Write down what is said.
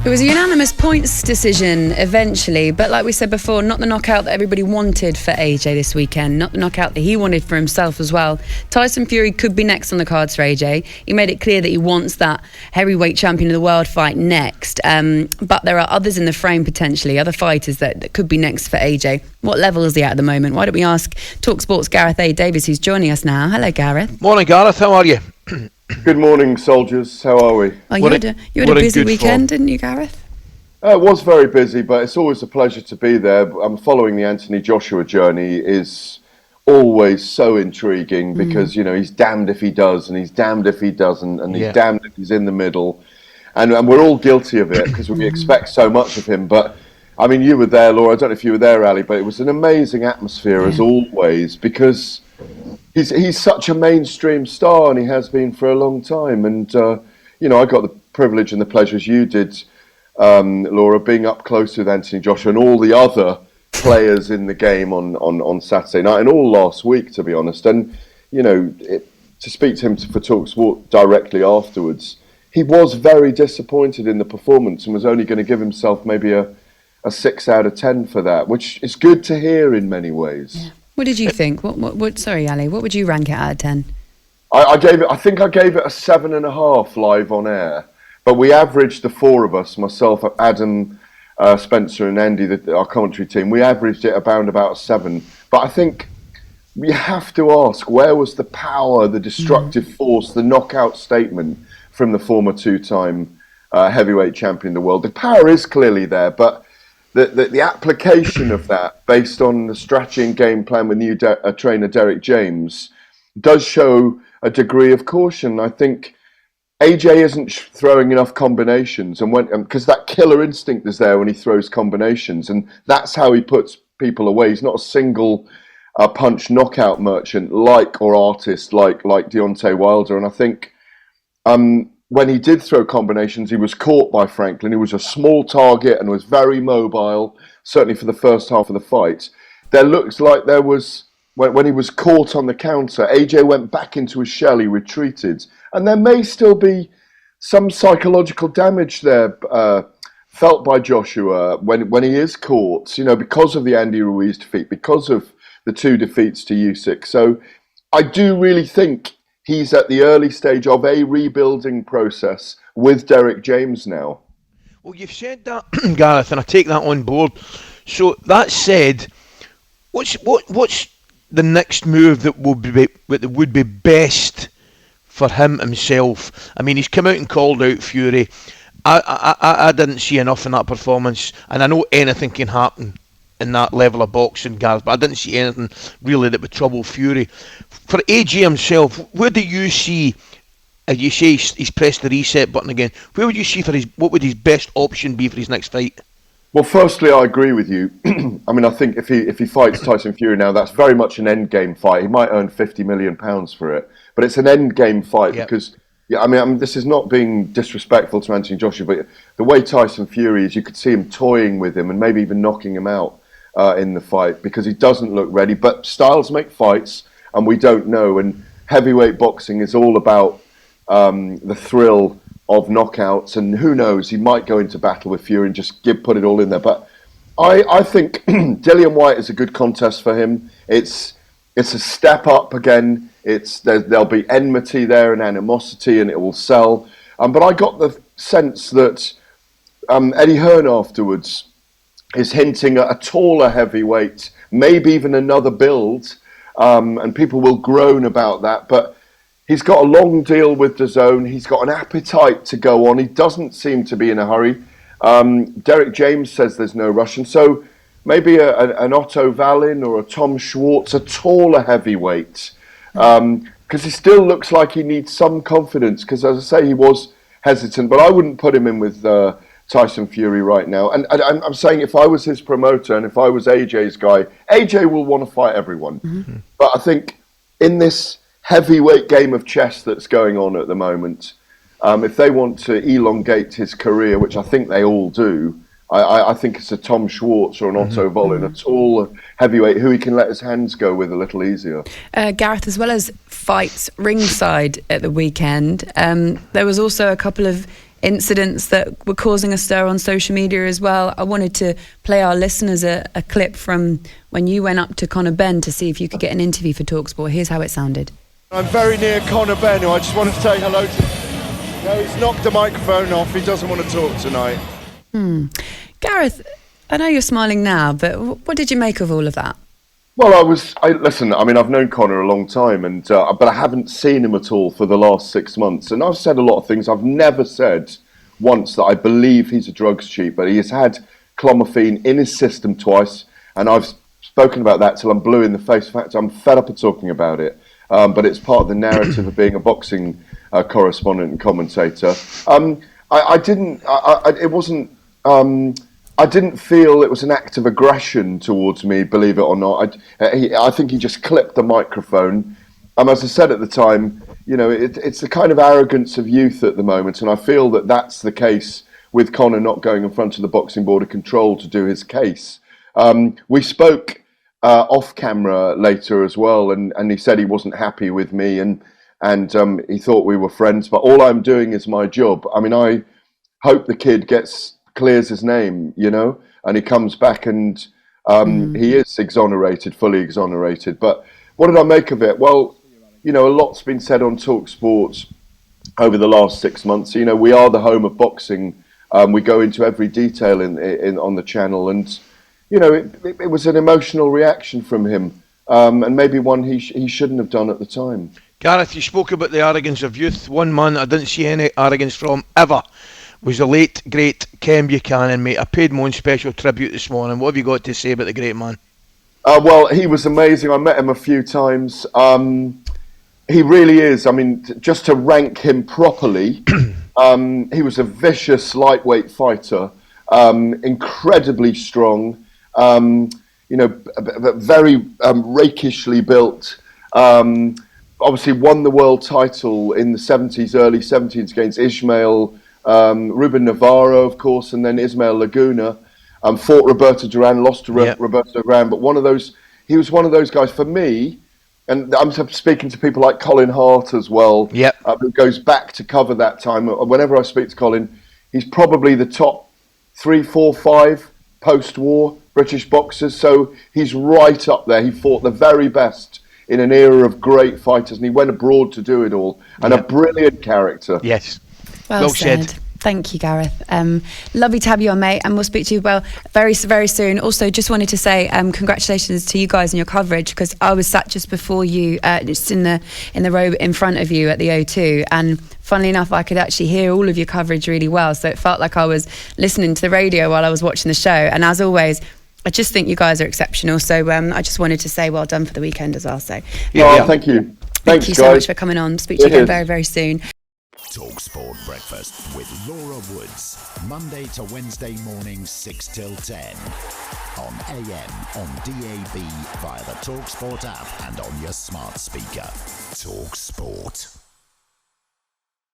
It was a unanimous points decision eventually, but like we said before, not the knockout that everybody wanted for AJ this weekend, not the knockout that he wanted for himself as well. Tyson Fury could be next on the cards for AJ. He made it clear that he wants that heavyweight champion of the world fight next, but there are others in the frame potentially, other fighters that could be next for AJ. What level is he at the moment? Why don't we ask talkSPORT's Gareth A. Davies, who's joining us now. Hello, Gareth. Morning, Gareth. How are you? Good morning, soldiers. How are we? Oh, you had a busy weekend, didn't you, Gareth? It was very busy, but it's always a pleasure to be there. I'm following the Anthony-Joshua journey is always so intriguing because, you know, he's damned if he does and he's damned if he doesn't and he's damned if he's in the middle. And we're all guilty of it because we expect so much of him. But, I mean, you were there, Laura. I don't know if you were there, Ali, but it was an amazing atmosphere as always because he's such a mainstream star and he has been for a long time. And, you know, I got the privilege and the pleasure, as you did, Laura, being up close with Anthony Joshua and all the other players in the game on Saturday night and all last week, to be honest. And, you know, to speak to him for talkSPORT directly afterwards, he was very disappointed in the performance and was only going to give himself maybe a 6 out of 10 for that, which is good to hear in many ways. Yeah. What did you think? Sorry, Ali, what would you rank it out of 10? I think I gave it a 7.5 live on air. But we averaged, the four of us, myself, Adam, Spencer and Andy, our commentary team, we averaged it about a 7. But I think we have to ask, where was the power, the destructive force, the knockout statement from the former two-time heavyweight champion of the world? The power is clearly there, but the application of that, based on the strategy and game plan with new trainer Derek James, does show a degree of caution. I think AJ isn't throwing enough combinations, and because that killer instinct is there when he throws combinations, and that's how he puts people away. He's not a single punch knockout merchant or artist like Deontay Wilder. And I think when he did throw combinations, he was caught by Franklin. He was a small target and was very mobile, certainly for the first half of the fight. There looks like there was, when he was caught on the counter, AJ went back into his shell, he retreated. And there may still be some psychological damage there felt by Joshua when he is caught, you know, because of the Andy Ruiz defeat, because of the 2 defeats to Usyk. So I do really think he's at the early stage of a rebuilding process with Derek James now. Well, you've said that, Gareth, and I take that on board. So that said, what's the next move that would be best for him himself? I mean, he's come out and called out Fury. I didn't see enough in that performance, and I know anything can happen in that level of boxing, Gareth, but I didn't see anything really that would trouble Fury. For AJ himself, where do you see, as you say, he's pressed the reset button again, where would you see what would his best option be for his next fight? Well, firstly, I agree with you. I mean, I think if he fights Tyson Fury now, that's very much an endgame fight. He might earn £50 million for it, but it's an endgame fight because, I mean, this is not being disrespectful to Anthony Joshua, but the way Tyson Fury is, you could see him toying with him and maybe even knocking him out in the fight because he doesn't look ready. But styles make fights, and we don't know. And heavyweight boxing is all about the thrill of knockouts, and who knows, he might go into battle with Fury and just put it all in there. But I think Dillian Whyte is a good contest for him. It's a step up again. There'll be enmity there and animosity, and it will sell. But I got the sense that Eddie Hearn afterwards is hinting at a taller heavyweight, maybe even another build, and people will groan about that. But he's got a long deal with DAZN. He's got an appetite to go on. He doesn't seem to be in a hurry. Derek James says there's no rush. And so maybe an Otto Wallin or a Tom Schwartz, a taller heavyweight. Because he still looks like he needs some confidence. Because as I say, he was hesitant. But I wouldn't put him in with Tyson Fury right now. And I'm saying if I was his promoter and if I was AJ's guy, AJ will want to fight everyone. Mm-hmm. But I think in this heavyweight game of chess that's going on at the moment, if they want to elongate his career, which I think they all do, I think it's a Tom Schwartz or an Otto Wallin, a tall heavyweight who he can let his hands go with a little easier. Gareth, as well as fights ringside at the weekend, there was also a couple of incidents that were causing a stir on social media as well. I wanted to play our listeners a clip from when you went up to Conor Benn to see if you could get an interview for talkSPORT. Here's how it sounded. I'm very near Conor Benn, who I just wanted to say hello to. No, he's knocked the microphone off. He doesn't want to talk tonight. Gareth, I know you're smiling now, but what did you make of all of that? Well, listen, I mean, I've known Conor a long time, but I haven't seen him at all for the last 6 months. And I've said a lot of things. I've never said once that I believe he's a drugs cheat, but he has had clomiphene in his system twice. And I've spoken about that till I'm blue in the face. In fact, I'm fed up of talking about it. But it's part of the narrative of being a boxing correspondent and commentator. I didn't feel it was an act of aggression towards me, believe it or not. I think he just clipped the microphone. As I said at the time, it's the kind of arrogance of youth at the moment, and I feel that that's the case with Conor not going in front of the Boxing Board of Control to do his case. We spoke off camera later as well, and he said he wasn't happy with me, and he thought we were friends. But all I'm doing is my job. I mean, I hope the kid clears his name, and he comes back and he is fully exonerated. But what did I make of it? Well, a lot's been said on talkSPORT over the last 6 months. We are the home of boxing. We go into every detail on the channel, and it was an emotional reaction from him, and maybe one he shouldn't have done at the time. Gareth, you spoke about the arrogance of youth. One man I didn't see any arrogance from ever was the late, great Ken Buchanan, mate. I paid my own special tribute this morning. What have you got to say about the great man? Well, he was amazing. I met him a few times. He really is. I mean, just to rank him properly, he was a vicious lightweight fighter, incredibly strong, very rakishly built. Obviously won the world title in the 70s, early 70s against Ismael Ruben Navarro, of course, and then Ismael Laguna. Fought Roberto Duran, lost to Roberto Duran, but he was one of those guys for me, and I'm speaking to people like Colin Hart as well, who goes back to cover that time. Whenever I speak to Colin, he's probably the top 3, 4, 5 post-war British boxers, so he's right up there. He fought the very best in an era of great fighters, and he went abroad to do it all, and a brilliant character. Yes. Well said. Thank you, Gareth. Lovely to have you on, mate, and we'll speak to you very, very soon. Also, just wanted to say congratulations to you guys on your coverage, because I was sat just before you, just in the row in front of you at the O2, and funnily enough, I could actually hear all of your coverage really well, so it felt like I was listening to the radio while I was watching the show. And as always, I just think you guys are exceptional. So I just wanted to say well done for the weekend as well. So thank you. Thank you so much for coming on. Speak to you again very, very soon. talkSPORT Breakfast with Laura Woods, Monday to Wednesday mornings 6 till 10 on AM, on DAB, via the talkSPORT app and on your smart speaker. talkSPORT.